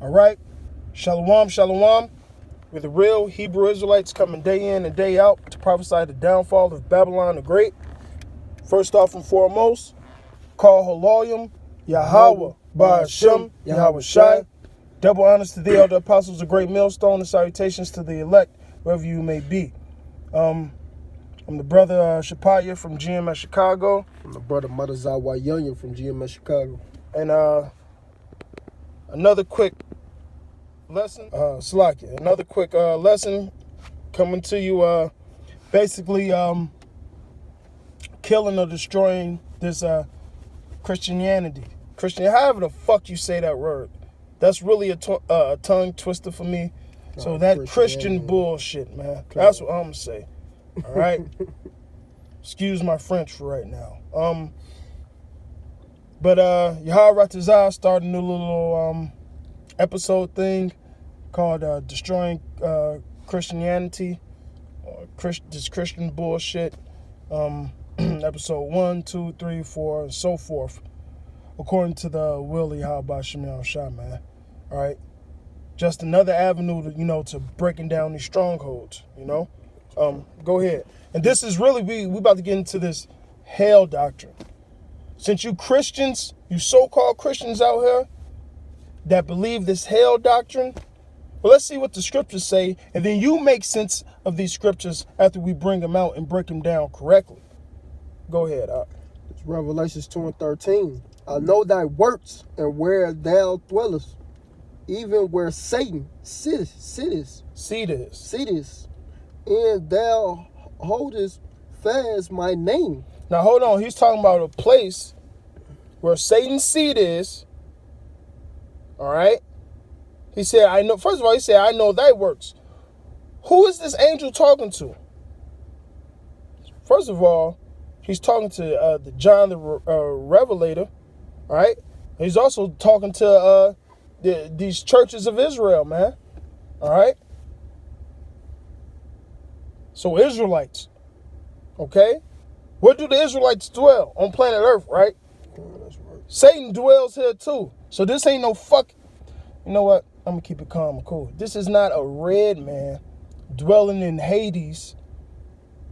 All right. Shalom, shalom. We're the real Hebrew Israelites coming day in and day out to prophesy the downfall of Babylon the Great. First off and foremost, call Haloyim, Yahweh, Ba'ashem, Yahweh Shai. Double honors to the elder apostles, a great millstone, and salutations to the elect, wherever you may be. I'm the brother Shapaya from GMS Chicago. I'm the brother Madazawa Young from GMS Chicago. And another quick lesson, another quick lesson coming to you, basically killing or destroying this Christianity. However the fuck you say that word. That's really a tongue twister for me. So that Christian bullshit, man. That's what I'm gonna say. All right? Excuse my French for right now. But Yahweh Ratazah started a new little episode thing called Destroying Christianity, or this Christian bullshit. Episode 1, 2, 3, 4, and so forth, according to the will of Yahweh Shemiel Shah, man. All right? Just another avenue to, to breaking down these strongholds, Go ahead. And this is really, we about to get into this hell doctrine. Since you Christians, you so-called Christians out here that believe this hell doctrine, well, let's see what the scriptures say, and then you make sense of these scriptures after we bring them out and break them down correctly. Go ahead. It's Revelations 2 and 13. I know thy works and where thou dwellest, even where Satan sittest, and thou holdest fast my name. Now, hold on. He's talking about a place where Satan's seat is. All right? He said, I know. First of all, he said, I know thy works. Who is this angel talking to? First of all, he's talking to the John the Revelator. All right? He's also talking to these churches of Israel, man. All right? So Israelites. Okay? Where do the Israelites dwell? On planet Earth, right? That's right. Satan dwells here too. So this ain't no fuck. You know what? I'm going to keep it calm and cool. This is not a red man dwelling in Hades,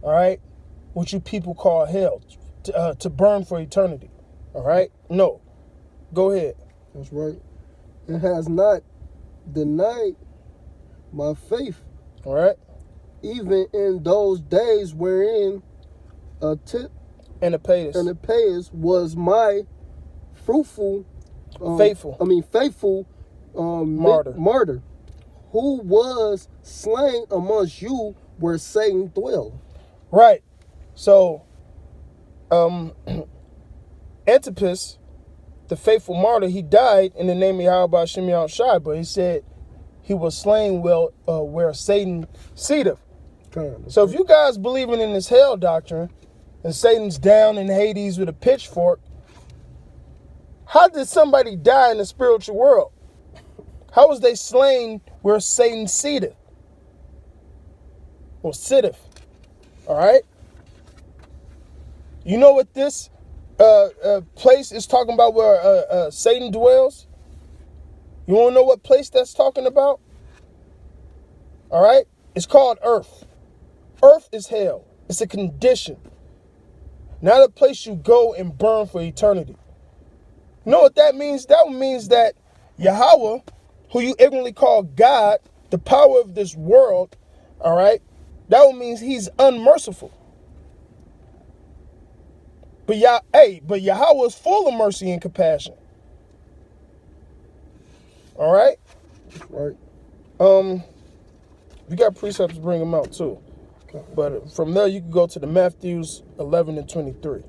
all right? What you people call hell, to burn for eternity, all right? No. Go ahead. That's right. It has not denied my faith. All right? Even in those days wherein Antipas was my faithful martyr, who was slain amongst you where Satan dwelled. Right. So, Antipas, the faithful martyr, he died in the name of Yahweh Shemiel Shai, but he said he was slain where Satan seateth. So if you guys believing in this hell doctrine, and Satan's down in Hades with a pitchfork, how did somebody die in the spiritual world? How was they slain where Satan seateth? Or sitteth? All right? You know what this place is talking about where Satan dwells? You want to know what place that's talking about? All right? It's called earth. Earth is hell. It's a condition. Not a place you go and burn for eternity. You know what that means? That means that Yahweh, who you ignorantly call God, the power of this world, all right, that means he's unmerciful. But Yahweh is full of mercy and compassion. All right? Right. We got precepts to bring them out too. But from there, you can go to the Matthews 11 and 23.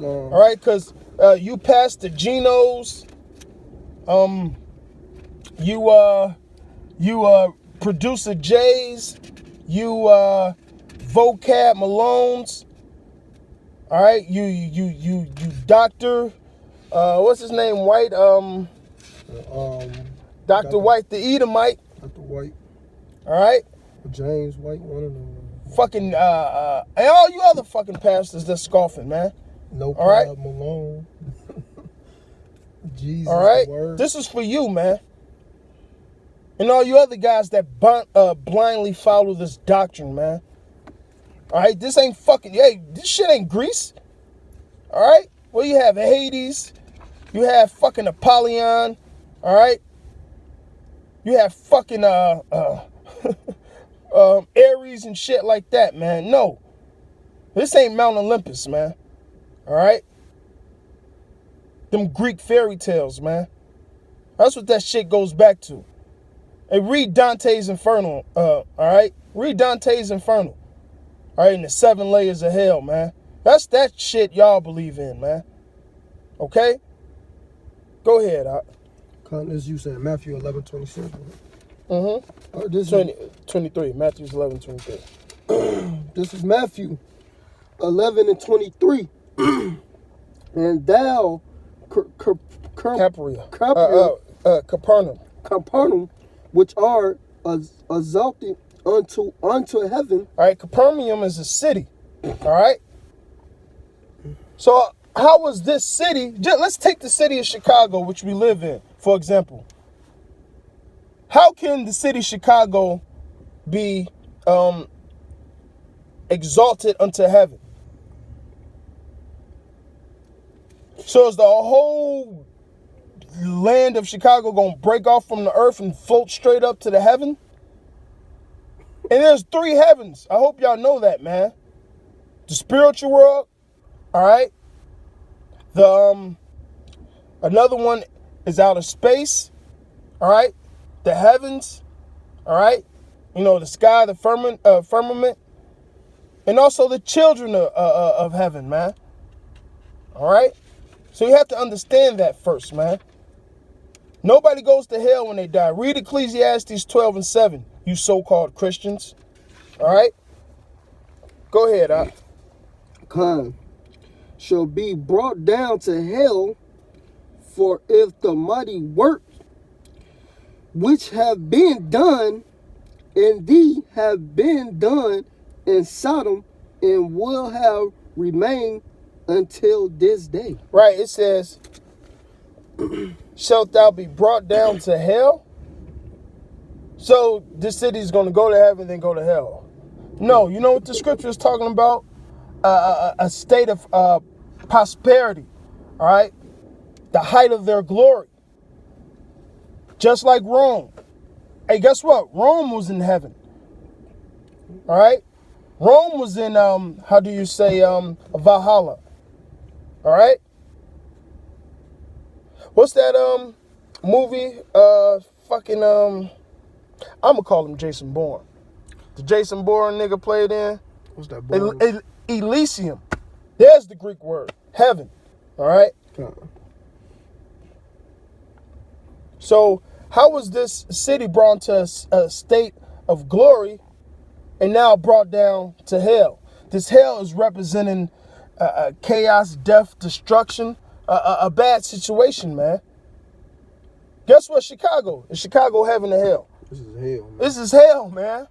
All right, because you passed the Genos, you producer J's, you vocab Malones. All right, you doctor, what's his name? White, Dr. White, the Edomite. Dr. White. All right. James White, one of them. Fucking, and all you other fucking pastors that's scoffing, man. No all right? Malone. Jesus, All right? the word. This is for you, man. And all you other guys that blindly follow this doctrine, man. All right? This ain't fucking... Hey, this shit ain't Greece. All right? Well, you have Hades. You have fucking Apollyon. All right? You have fucking Ares and shit like that, man. No. This ain't Mount Olympus, man. All right? Them Greek fairy tales, man. That's what that shit goes back to. Hey, read Dante's Inferno, all right? Read Dante's Inferno. All right, and the 7 layers of hell, man. That's that shit y'all believe in, man. Okay? Go ahead, As you said, Matthew 11:27. Mm-hmm. This 23, Matthew 11:23. This is Matthew 11:23. And thou, Capernaum, which are exalted unto heaven. All right, Capernaum is a city. All right. So how was this city? Let's take the city of Chicago, which we live in, for example. How can the city of Chicago be exalted unto heaven? So is the whole land of Chicago going to break off from the earth and float straight up to the heaven? And there's 3 heavens. I hope y'all know that, man. The spiritual world, all right? Another one is outer space, all right? The heavens, all right? You know, the sky, the firmament, and also the children of heaven, man. All right? So you have to understand that first, man. Nobody goes to hell when they die. Read Ecclesiastes 12:7, you so-called Christians. All right? Go ahead, shall be brought down to hell, for if the mighty works which have been done in thee have been done in Sodom, and will have remained until this day. Right, it says, shalt thou be brought down to hell? So this city is going to go to heaven, then go to hell. No, you know what the scripture is talking about? A state of prosperity, all right? The height of their glory. Just like Rome. Hey, guess what? Rome was in heaven. All right? Rome was in, how do you say, Valhalla. All right? What's that movie? I'm gonna call him Jason Bourne. The Jason Bourne nigga played in? What's that? Elysium. There's the Greek word. Heaven. All right? So how was this city brought to a state of glory and now brought down to hell? This hell is representing chaos, death, destruction, a bad situation, man. Guess what, Chicago? Is Chicago heaven or hell? This is hell, man. This is hell, man.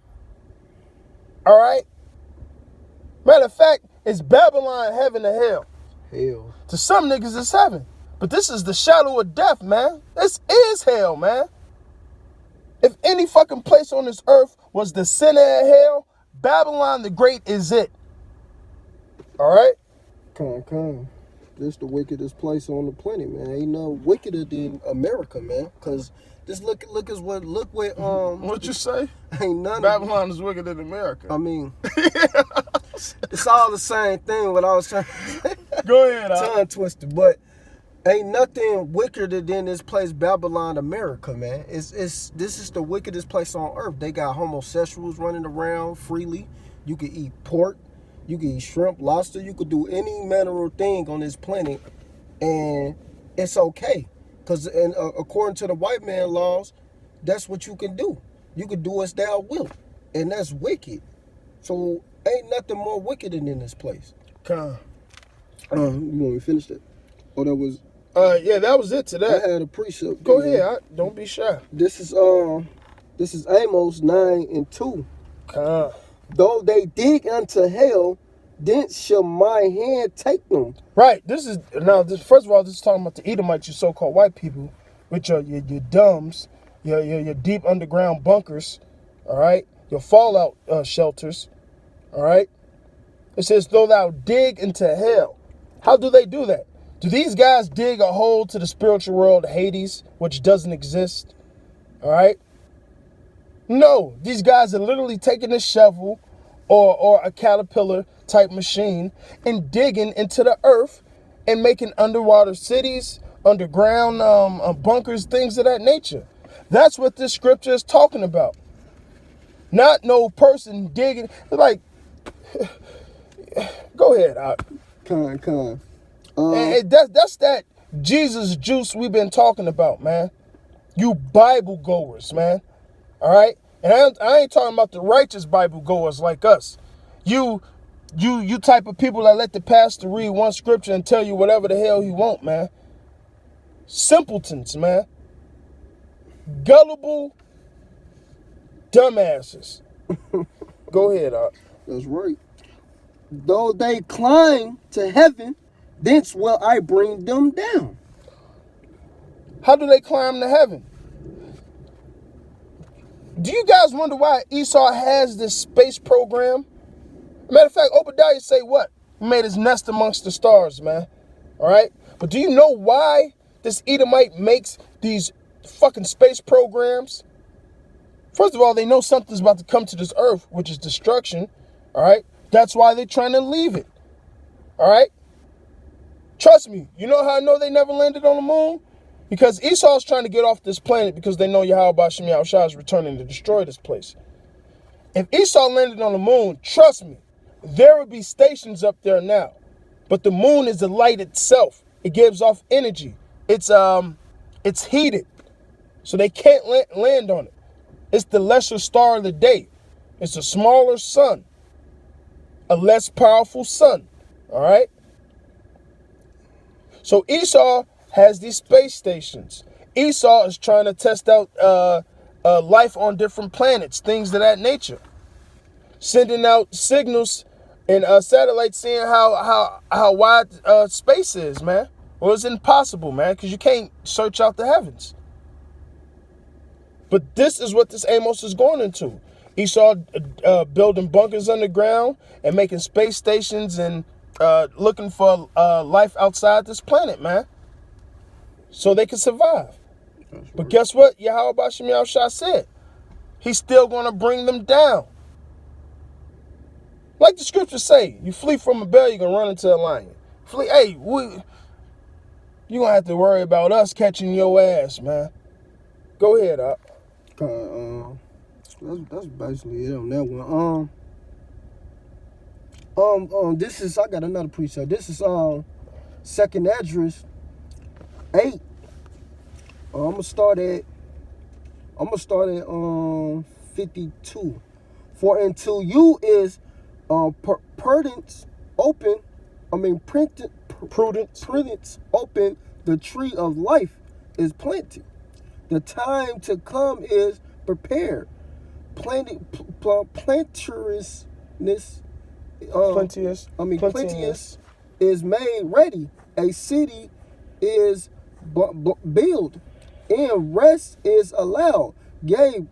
All right? Matter of fact, is Babylon heaven or hell? Hell. To some niggas, it's heaven. But this is the shadow of death, man. This is hell, man. If any fucking place on this earth was the center of hell, Babylon the Great is it. All right? Come. This is the wickedest place on the planet, man. Ain't no wickeder than America, man. Cause just look what What you say? Ain't none. Babylon is wickeder than America. I mean, it's all the same thing. What I was trying. Go ahead, tongue twister, but ain't nothing wickeder than this place, Babylon, America, man. This is the wickedest place on earth. They got homosexuals running around freely. You can eat pork. You can eat shrimp, lobster. You could do any manner of thing on this planet, and it's okay. Because according to the white man laws, that's what you can do. You can do as thou wilt, and that's wicked. So ain't nothing more wicked than this place. Come. You want me to finish that? Oh, that was... yeah, that was it today. I had a precept. Go ahead. Don't be shy. This is Amos 9:2. Come. Though they dig unto hell, thence shall my hand take them. Right. This is now. First of all, this is talking about the Edomites, you so-called white people, which are your dumbs, your deep underground bunkers. All right. Your fallout shelters. All right. It says, though thou dig into hell. How do they do that? Do these guys dig a hole to the spiritual world, Hades, which doesn't exist? All right. No, these guys are literally taking a shovel or a caterpillar type machine and digging into the earth and making underwater cities, underground bunkers, things of that nature. That's what this scripture is talking about. Not no person digging. Like, go ahead. Con. And that's that Jesus juice we've been talking about, man. You Bible goers, man. All right? And I ain't talking about the righteous Bible goers like us. You type of people that let the pastor read one scripture and tell you whatever the hell he want, man. Simpletons, man. Gullible dumbasses. Go ahead, Art. That's right. Though they climb to heaven, thence will I bring them down. How do they climb to heaven? Do you guys wonder why Esau has this space program? Matter of fact, Obadiah say what? He made his nest amongst the stars, man. All right? But do you know why this Edomite makes these fucking space programs? First of all, they know something's about to come to this earth, which is destruction. All right? That's why they're trying to leave it. All right? Trust me. You know how I know they never landed on the moon? Because Esau's trying to get off this planet because they know Yahweh Bashim Yahushua is returning to destroy this place. If Esau landed on the moon, trust me, there would be stations up there now. But the moon is the light itself. It gives off energy. It's heated. So they can't land on it. It's the lesser star of the day. It's a smaller sun. A less powerful sun. All right? So Esau has these space stations. Esau is trying to test out life on different planets, things of that nature. Sending out signals and satellites, seeing how wide space is, man. Well, it's impossible, man, because you can't search out the heavens. But this is what this Amos is going into. Esau building bunkers underground and making space stations and looking for life outside this planet, man. So they can survive. But guess what? Yahweh Bashim Yahushua said. He's still going to bring them down. Like the scriptures say, you flee from a bear, you're going to run into a lion. Flee, hey, you're going to have to worry about us catching your ass, man. Go ahead, Up. That's basically it on that one. This is, I got another precept. This is second address 8. I'm gonna start at 52. For until you is prudence open open, the tree of life is planted. The time to come is prepared. Plenteous is made ready. A city is built, and rest is allowed. Yea,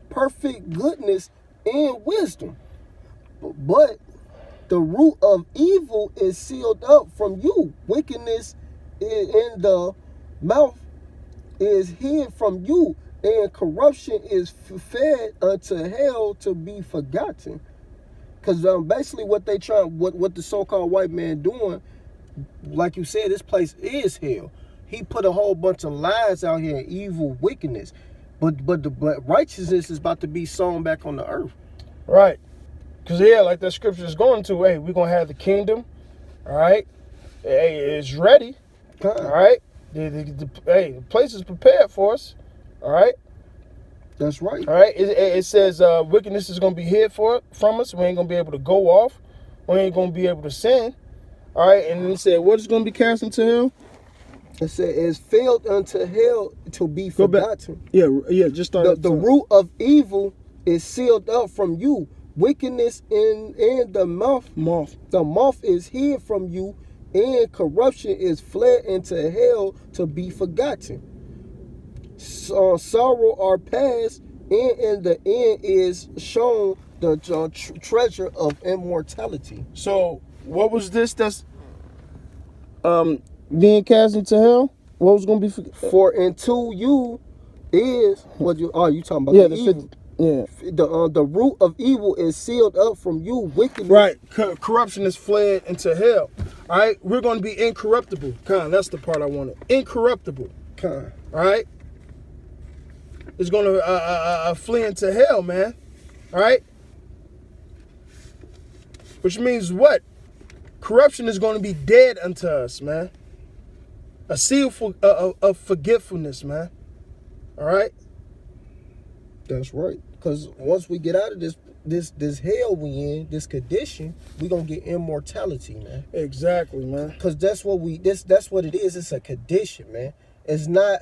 perfect goodness and wisdom. But the root of evil is sealed up from you. Wickedness in the mouth is hid from you, and corruption is fed unto hell to be forgotten. Because basically what the so-called white man doing, like you said, this place is hell. He put a whole bunch of lies out here, evil wickedness. But righteousness is about to be sown back on the earth. Right. Because, yeah, like that scripture is going to, hey, we're going to have the kingdom. All right. Hey, it's ready. All right. The place is prepared for us. All right. That's right. All right. It says wickedness is going to be hid from us. We ain't going to be able to go off. We ain't going to be able to sin. All right. And then it said, what is going to be cast into hell? It said, it's filled unto hell to be forgotten. Yeah, just start. The root of evil is sealed up from you. wickedness in the mouth. The mouth is hid from you, and corruption is fled into hell to be forgotten. Sorrow are past, and in the end is shown the treasure of immortality. So what was this that's being cast into hell? What was going to be For into you is what you talking about? Yeah, the evil. Yeah. The root of evil is sealed up from you, wickedness. Right. Corruption is fled into hell. All right. We're going to be incorruptible. That's the part I wanted. Incorruptible. All right. It's going to flee into hell, man. All right. Which means what? Corruption is going to be dead unto us, man. A seal of forgetfulness, man. All right. That's right. Because once we get out of this hell we in, this condition, we gonna get immortality, man. Exactly, man. Because that's what it is. It's a condition, man. It's not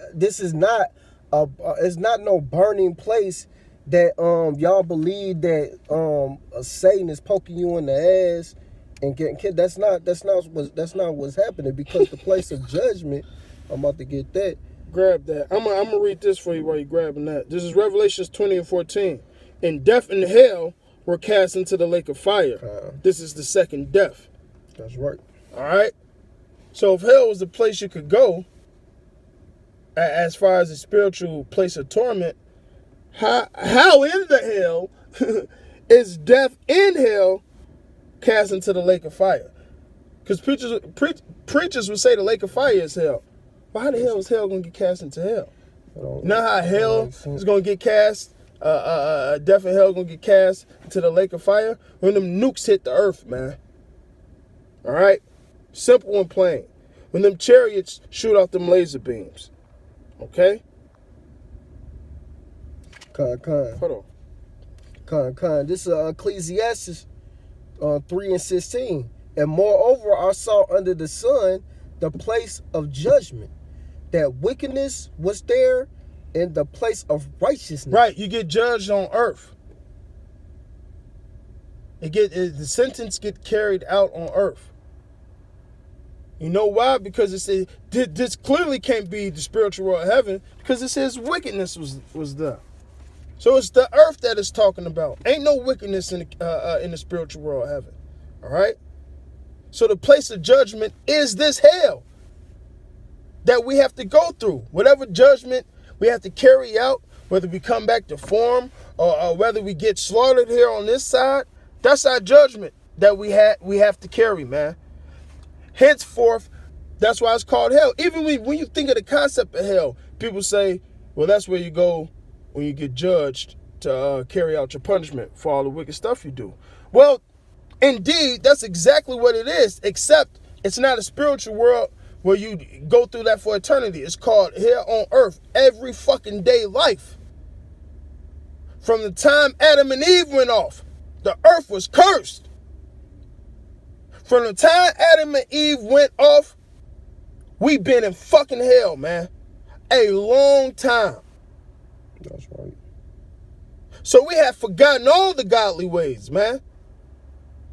no burning place that y'all believe that Satan is poking you in the ass and getting killed. That's not what's happening, because the place of judgment, I'm about to get that. Grab that. I'm gonna read this for you while you're grabbing that. This is Revelations 20:14. And death and hell were cast into the lake of fire. This is the second death. That's right. All right. So if hell was the place you could go, as far as a spiritual place of torment, how in the hell is death in hell cast into the lake of fire? Because preachers would say the lake of fire is hell. Well, how the hell is hell going to get cast into hell? Now how hell is going to get cast, death and hell going to get cast into the lake of fire? When them nukes hit the earth, man. All right? Simple and plain. When them chariots shoot out them laser beams. Okay? Hold on. This is Ecclesiastes 3:16. And moreover, I saw under the sun the place of judgment, that wickedness was there, in the place of righteousness. Right, you get judged on earth. The sentence get carried out on earth. You know why? Because it says this clearly can't be the spiritual world of heaven, because it says wickedness was there. So it's the earth that it's talking about. Ain't no wickedness in the spiritual world of heaven. All right. So the place of judgment is this hell that we have to go through. Whatever judgment we have to carry out, whether we come back to form or whether we get slaughtered here on this side, that's our judgment that we have to carry, man. Henceforth, that's why it's called hell. Even when you think of the concept of hell, people say, well, that's where you go when you get judged to carry out your punishment for all the wicked stuff you do. Well, indeed, that's exactly what it is, except it's not a spiritual world where you go through that for eternity. It's called here on earth, every fucking day life. From the time Adam and Eve went off, the earth was cursed. From the time Adam and Eve went off, we've been in fucking hell, man. A long time. That's right. So we have forgotten all the godly ways, man.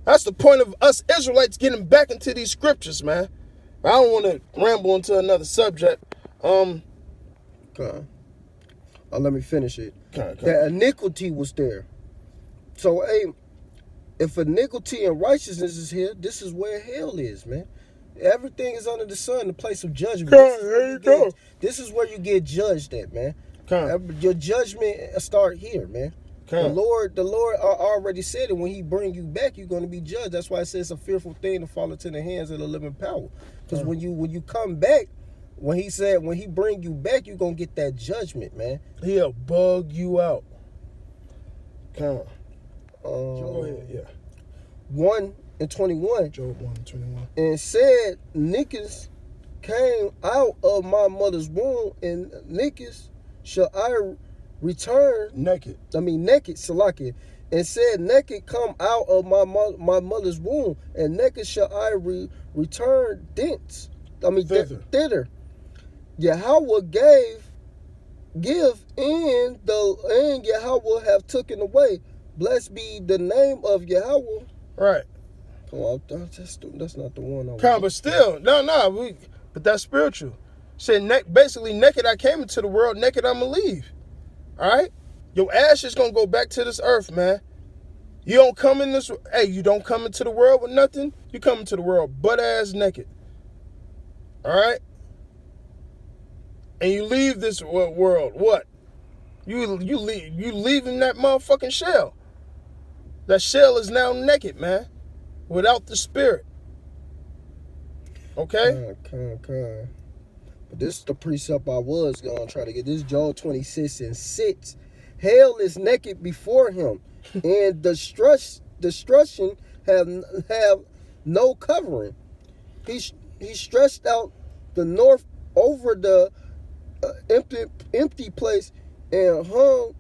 That's the point of us Israelites getting back into these scriptures, man. I don't want to ramble into another subject. Let me finish it. That iniquity was there. So, hey, if iniquity and righteousness is here, this is where hell is, man. Everything is under the sun, the place of judgment. This is where you get judged at, man. Your judgment start here, man. The Lord already said it. When he bring you back, you're going to be judged. That's why it says it's a fearful thing to fall into the hands of the living power. Because when you come back, when he bring you back, you're going to get that judgment, man. He'll bug you out. Go ahead, yeah. 1:21. Job 1:21. And said, Nickers came out of my mother's womb, and Nickers shall I return naked, Salakia, and said, naked come out of my mother's womb, and naked shall I return thence. Thither. Yahweh give, and Yahweh have taken away. Blessed be the name of Yahweh. Right. Come on, that's not the one I want. But still, but that's spiritual. Said basically, naked I came into the world, naked I'ma leave. All right, your ash is gonna go back to this earth, man. You don't come in this. Hey, you don't come into the world with nothing. You come into the world butt ass naked. All right, and you leave this world. What? You leaving that motherfucking shell. That shell is now naked, man, without the spirit. Okay. But this is the precept I was gonna try to get. This Joel 26:6. Hell is naked before him, and destruction have no covering. He stretched out the north over the empty place and hung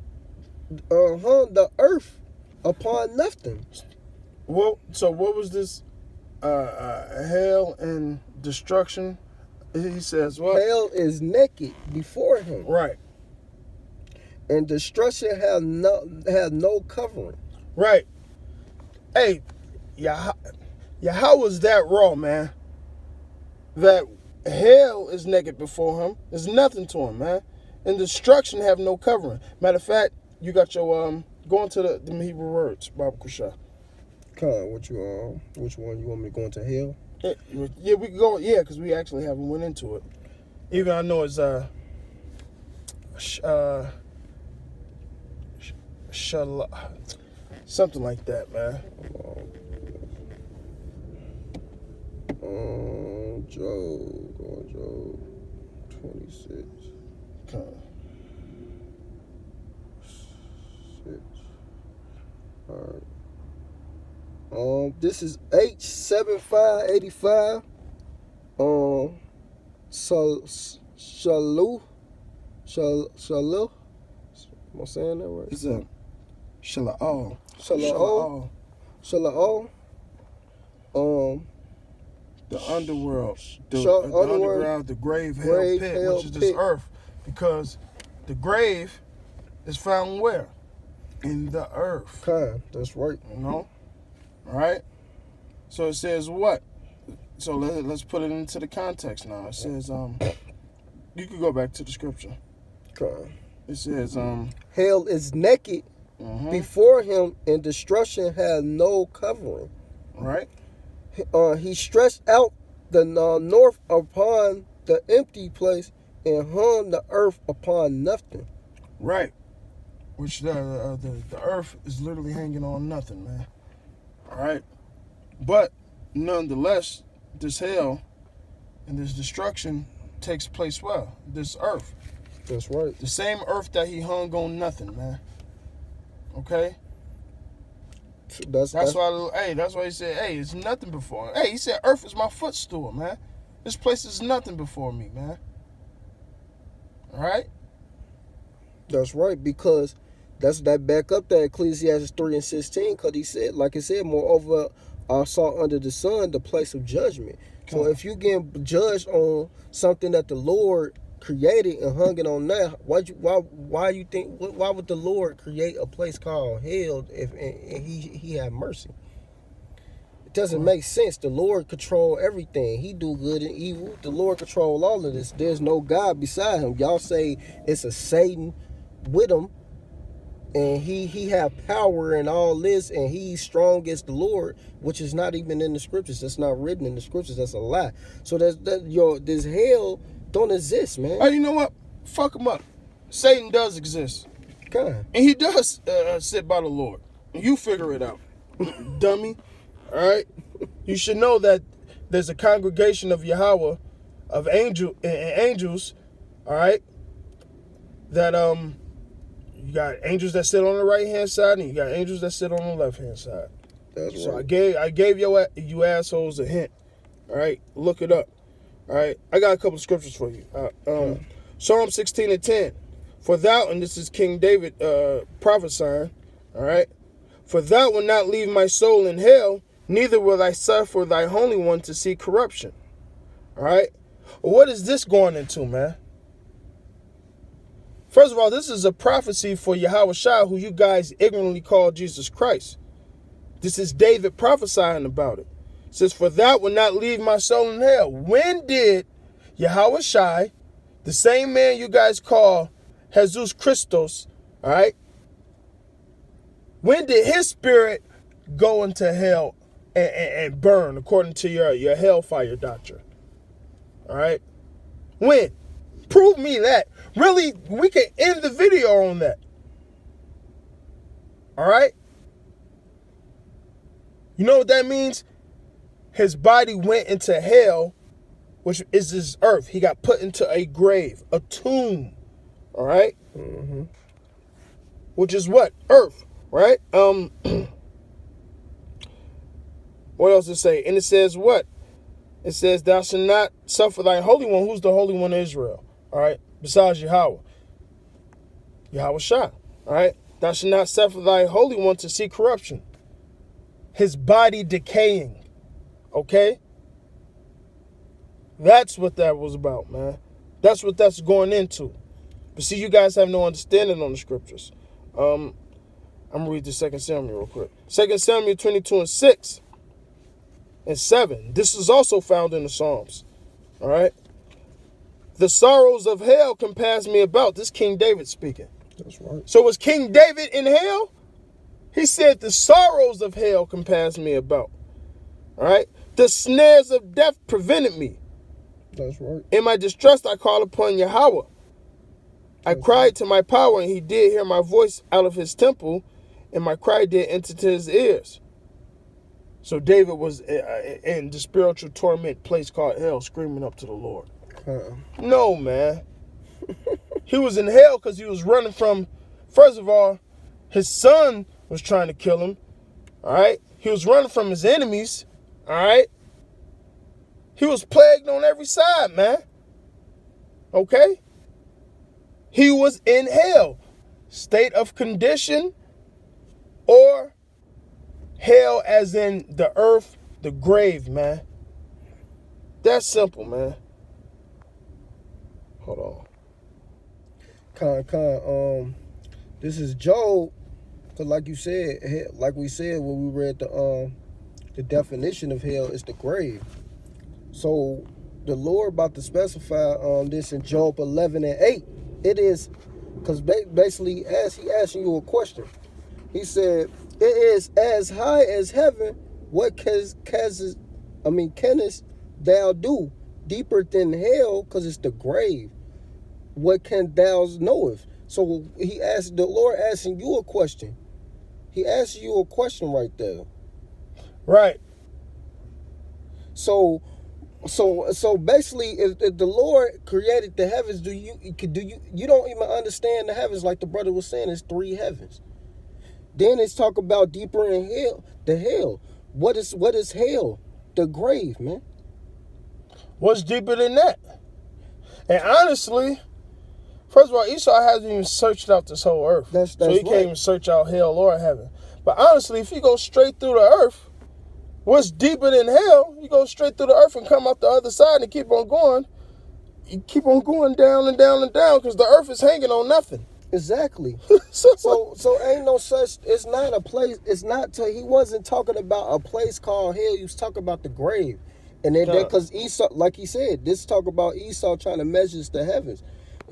the earth upon nothing. Well, so what was this? Hell and destruction. He says what? Hell is naked before him. Right. And destruction had no covering. Right. Hey, how was that raw, man? That hell is naked before him. There's nothing to him, man. And destruction have no covering. Matter of fact, you got your going to the Hebrew words, Baba Kusha. Which one you want me to go into hell? Yeah, we can go. Yeah, because we actually haven't went into it. Even I know it's something like that, man. Job 26. Okay. 6. All right. This is H7585. Shalu. Am I saying that right? It's a Shala'al. The underworld. The underground, the grave, hell pit, which is this earth. Because the grave is found where? In the earth. Okay, that's right. You know? All right? So it says what? So let's put it into the context now. It says, you could go back to the scripture. Okay. It says, hell is naked before him, and destruction has no covering. Right. He stretched out the north upon the empty place and hung the earth upon nothing. Right. Which the earth is literally hanging on nothing, man. All right. But nonetheless, this hell and this destruction takes place where? This earth. That's right. The same earth that he hung on nothing, man. Okay? That's why he said, hey, it's nothing before him. Hey, he said, earth is my footstool, man. This place is nothing before me, man. All right? That's right, because that back up that Ecclesiastes 3:16, because he said, like I said, moreover, I saw under the sun the place of judgment. So if you get judged on something that the Lord created and hung it on that, why would the Lord create a place called hell if he had mercy? It doesn't make sense. The Lord control everything. He do good and evil. The Lord control all of this. There's no God beside him. Y'all say it's a Satan with him, and he have power and all this, and he's strong as the Lord, which is not even in the scriptures. That's not written in the scriptures. That's a lie. So this hell don't exist, man. Hey, you know what? Fuck him up. Satan does exist. God. And he does sit by the Lord. You figure it out, dummy. All right? You should know that there's a congregation of Yahweh, of angels, all right? That you got angels that sit on the right-hand side, and you got angels that sit on the left-hand side. That's so right. I gave you assholes a hint. All right? Look it up. All right, I got a couple of scriptures for you. Psalm 16:10. For thou, and this is King David prophesying, all right? For thou wilt not leave my soul in hell, neither will I suffer thy Holy One to see corruption. All right? What is this going into, man? First of all, this is a prophecy for Yahweh Shai, who you guys ignorantly call Jesus Christ. This is David prophesying about it. It says, for that will not leave my soul in hell. When did Yahweh Shai, the same man you guys call Jesus Christos, all right, when did his spirit go into hell and burn according to your hellfire doctrine? All right? When? Prove me that. Really, we can end the video on that. All right? You know what that means? His body went into hell, which is this earth. He got put into a grave, a tomb. All right? Mm-hmm. Which is what? Earth, right? What else does it say? And it says what? It says, thou shalt not suffer thy Holy One. Who's the Holy One of Israel? All right? Besides Yahweh. Yahweh Shai. All right? Thou shalt not suffer thy Holy One to see corruption. His body decaying. Okay? That's what that was about, man. That's what that's going into. But see, you guys have no understanding on the scriptures. I'm going to read the 2 Samuel real quick. 2 Samuel 22 and 6 and 7. This is also found in the Psalms. All right? The sorrows of hell compass me about. This King David speaking. That's right. So was King David in hell? He said the sorrows of hell compass me about. All right? The snares of death prevented me. That's right. In my distress, I called upon Yahweh. I cried to my power, and he did hear my voice out of his temple, and my cry did enter to his ears. So David was in the spiritual torment place called hell, screaming up to the Lord. No, man. He was in hell because he was running from, first of all, his son was trying to kill him. All right? He was running from his enemies. All right? He was plagued on every side, man. Okay? He was in hell. State of condition, or hell as in the earth, the grave, man. That's simple, man. Hold on. This is Job, because like you said, like we said when we read the definition of hell is the grave. So the Lord about to specify this in Job 11 and 8. It is, because basically he asking you a question. He said, it is as high as heaven. What canst thou do? Deeper than hell, because it's the grave. What can thou knoweth? So the Lord asking you a question. He asks you a question right there. Right. So basically, if the Lord created the heavens, you don't even understand the heavens, like the brother was saying, it's 3 heavens. Then it's talk about deeper in hell, the hell. What is hell? The grave, man. What's deeper than that? And honestly, first of all, Esau hasn't even searched out this whole earth. So he can't even search out hell or heaven. But honestly, if you go straight through the earth, what's deeper than hell? You go straight through the earth and come out the other side and keep on going. You keep on going down and down and down, because the earth is hanging on nothing. Exactly. so ain't no such. It's not a place. It's not. He wasn't talking about a place called hell. He was talking about the grave, and then because Esau, like he said, this talk about Esau trying to measure the heavens,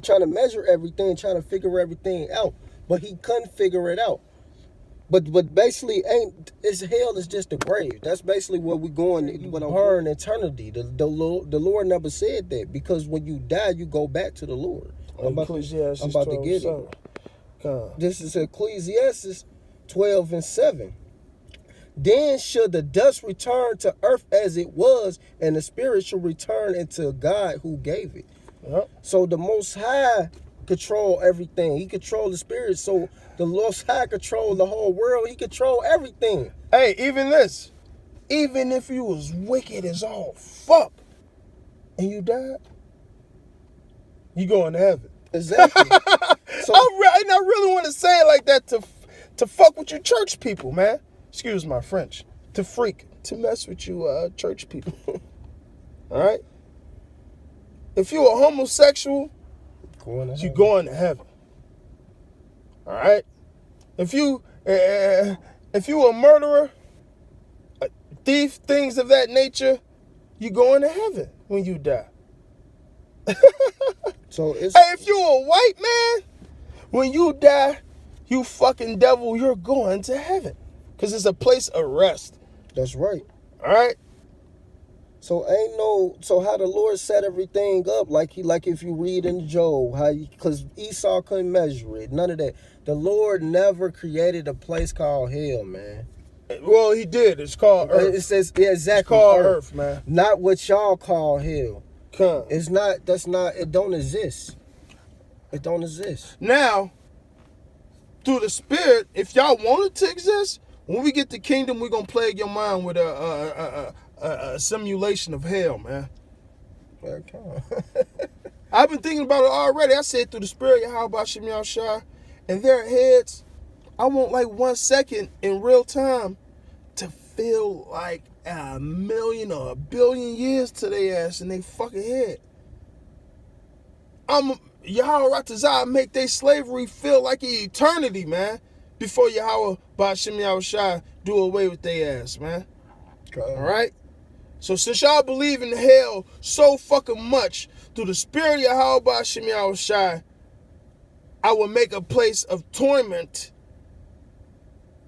trying to measure everything, trying to figure everything out, but he couldn't figure it out. But basically, hell is just the grave. That's basically what we're going. When I'm burn eternity. The Lord never said that, because when you die, you go back to the Lord. I'm about to get it. This is Ecclesiastes 12 and 7. Then should the dust return to earth as it was, and the spirit shall return into God who gave it. Yep. So the Most High control everything. He control the spirit. So the Most High control the whole world. He control everything. Hey, even this. Even if you was wicked as all fuck and you died, you going to heaven. Exactly. So I really want to say it like that to fuck with you church people, man. Excuse my French. To mess with you church people. All right? If you a homosexual, you going to heaven. All right. If you a murderer, a thief, things of that nature, you going to heaven when you die. So it's Hey, if you a white man, when you die, you fucking devil, you're going to heaven. Because it's a place of rest. that's right. All right? So how the Lord set everything up, like if you read in Job, because Esau couldn't measure it, none of that. The Lord never created a place called hell, man. Well, he did. It's called Earth. It says, yeah, exactly. It's called Earth, man. Not what y'all call hell. Come. It's not, it don't exist. It don't exist. Now, through the Spirit, if y'all want it to exist, when we get the kingdom, we're going to plague your mind with a simulation of hell, man. Okay. I've been thinking about it already. I said through the Spirit, how about Shem Yahushua? And their heads, I want like 1 second in real time to feel like 1,000,000 or 1,000,000,000 years to their ass in their fucking head. Yahweh Ratazah make their slavery feel like an eternity, man. Before Yahweh Ba'ashem Yahushua do away with their ass, man. Okay. All right? So since y'all believe in hell so fucking much, through the Spirit of Yahweh Ba'ashem Yahushua, I will make a place of torment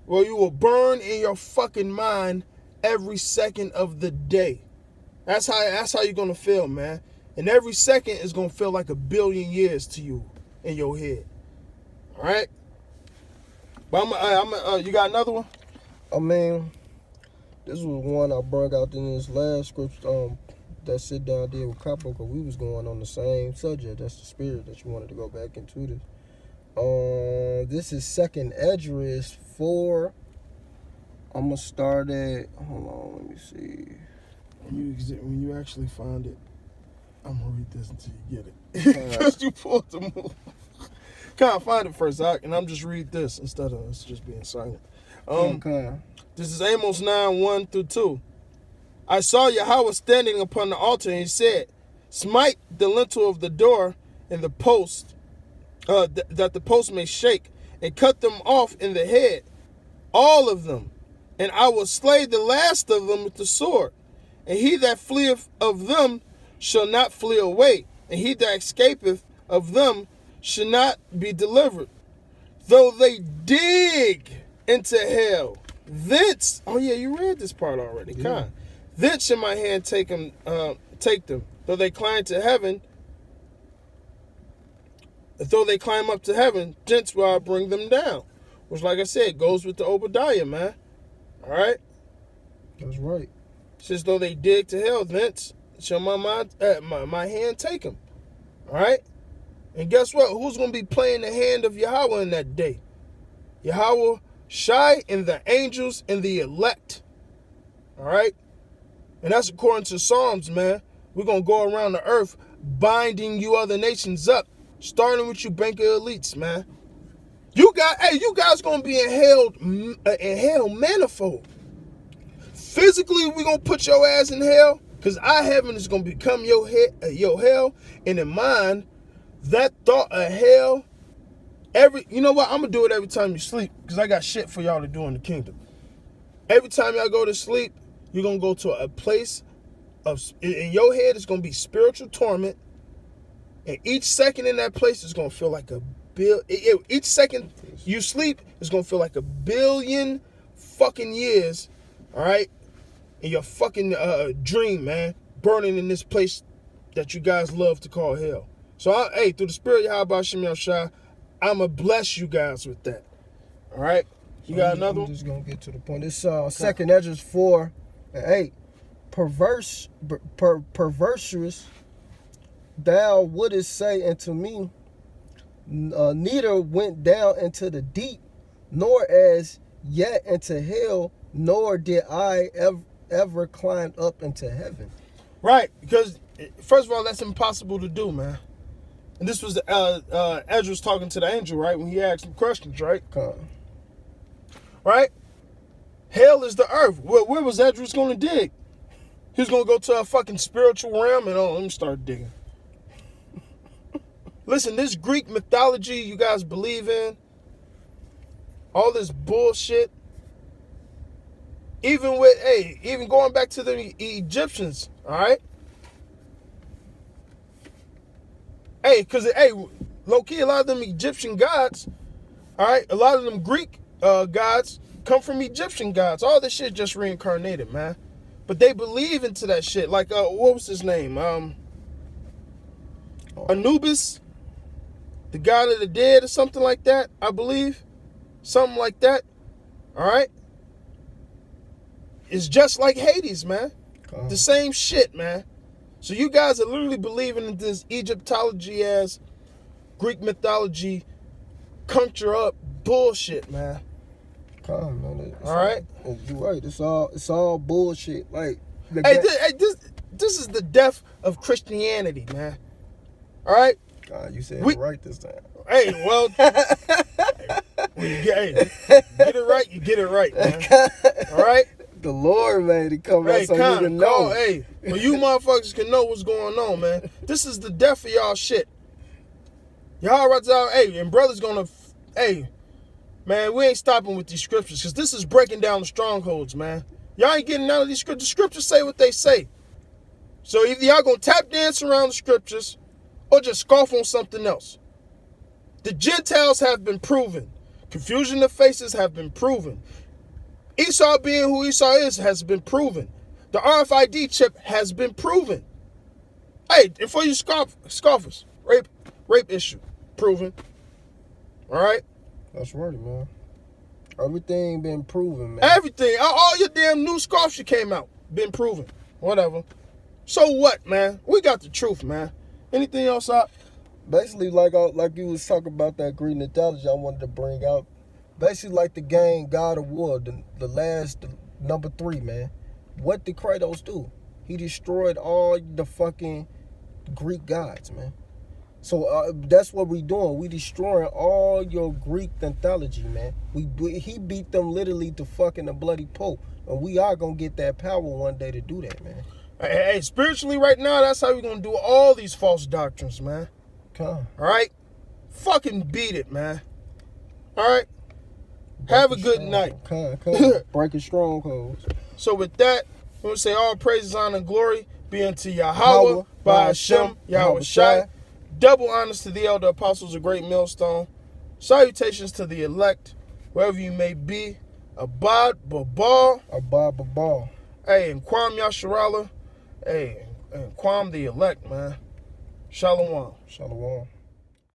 where you will burn in your fucking mind every second of the day. That's how you're gonna feel, man. And every second is gonna feel like 1,000,000,000 years to you in your head. All right. But you got another one? I mean, this was one I brought out in this last scripture. That sit down there with Capo, because we was going on the same subject. That's the spirit that you wanted to go back into this. This is 2nd Esdras 4. I'm gonna start at. Hold on, let me see. When you actually find it, I'm gonna read this until you get it. Because you pulled the move. Can't find it first, Zach, and I'm just read this instead of us just being silent. Okay. This is Amos 9:1-2. I saw Yahweh standing upon the altar, and he said, "Smite the lintel of the door and the post, that the post may shake, and cut them off in the head, all of them, and I will slay the last of them with the sword. And he that fleeth of them shall not flee away, and he that escapeth of them shall not be delivered. Though they dig into hell, thence," oh yeah, you read this part already, yeah. "Thence shall my hand take them. Though they climb to heaven, though they climb up to heaven, thence will I bring them down." Which, like I said, goes with the Obadiah, man. All right? That's right. Says, though they dig to hell, thence shall my hand take them. All right? And guess what? Who's going to be playing the hand of Yahweh in that day? Yahweh Shai and the angels and the elect. All right? And that's according to Psalms, man. We're going to go around the earth binding you other nations up, starting with you banker elites, man. You guys going to be in hell manifold. Physically, we're going to put your ass in hell, because our heaven is going to become your hell. And in mine, that thought of hell, you know what? I'm going to do it every time you sleep, because I got shit for y'all to do in the kingdom. Every time y'all go to sleep, you're going to go to a place in your head, it's going to be spiritual torment. And each second in that place is going to feel like each second you sleep is going to feel like 1,000,000,000 fucking years, all right? In your fucking dream, man, burning in this place that you guys love to call hell. So, through the Spirit of Yahweh Shem Yahushua, I'm going to bless you guys with that. All right? You got another one? I'm just going to get to the point. It's 2nd Esdras 4:8. Perversus, thou wouldest say unto me, neither went down into the deep, nor as yet into hell, nor did I ever climb up into heaven. Right, because first of all, that's impossible to do, man. And this was Esdras talking to the angel, right? When he asked him questions, right? Right? Hell is the earth. Where was Esdras going to dig? He was going to go to a fucking spiritual realm and let me start digging. Listen, this Greek mythology you guys believe in, all this bullshit. Even with, even going back to the Egyptians, all right? Because, low-key, a lot of them Egyptian gods, all right? A lot of them Greek gods come from Egyptian gods. All this shit just reincarnated, man. But they believe into that shit. Like, what was his name? Anubis, the god of the dead or something like that, I believe. Something like that, all right? It's just like Hades, man. The same shit, man. So you guys are literally believing in this Egyptology as Greek mythology, conjure up bullshit, man. Come, man. All right? You're right. It's all bullshit. Like, this is the death of Christianity, man. All right? God, you said it right this time. Hey, well, when you get it right, you get it right, man. All right? The Lord made it come out so you can know. Well, you motherfuckers can know what's going on, man. This is the death of y'all shit. Y'all right out, and brother's gonna, man, we ain't stopping with these scriptures because this is breaking down the strongholds, man. Y'all ain't getting none of these scriptures. The scriptures say what they say. So either y'all gonna tap dance around the scriptures or just scoff on something else. The Gentiles have been proven. Confusion of faces have been proven. Esau being who Esau is has been proven. The RFID chip has been proven. And for you scoffers, rape issue, proven. All right? That's right, man. Everything been proven, man. Everything. All your damn new scoffs you came out, been proven. Whatever. So what, man? We got the truth, man. Anything else up? Basically, like you was talking about that Greek mythology, I wanted to bring out. Basically, like the game God of War, the number 3, man. What did Kratos do? He destroyed all the fucking Greek gods, man. So that's what we doing. We destroying all your Greek mythology, man. He beat them literally to fucking the bloody Pope, and we are gonna get that power one day to do that, man. Hey, spiritually, right now, that's how we're gonna do all these false doctrines, man. Come. All right, fucking beat it, man. All right. Have a good night. Come. Breaking strongholds. So with that, we're going to say all praises, honor, and glory be unto Yahweh, by Hashem, Yahweh Shai. Double honors to the elder apostles of Great Millstone. Salutations to the elect, wherever you may be. Abad Babal. Abad Babal. Hey, and Kwam Yasharala. Hey, and Kwam the elect, man. Shalom. Shalom.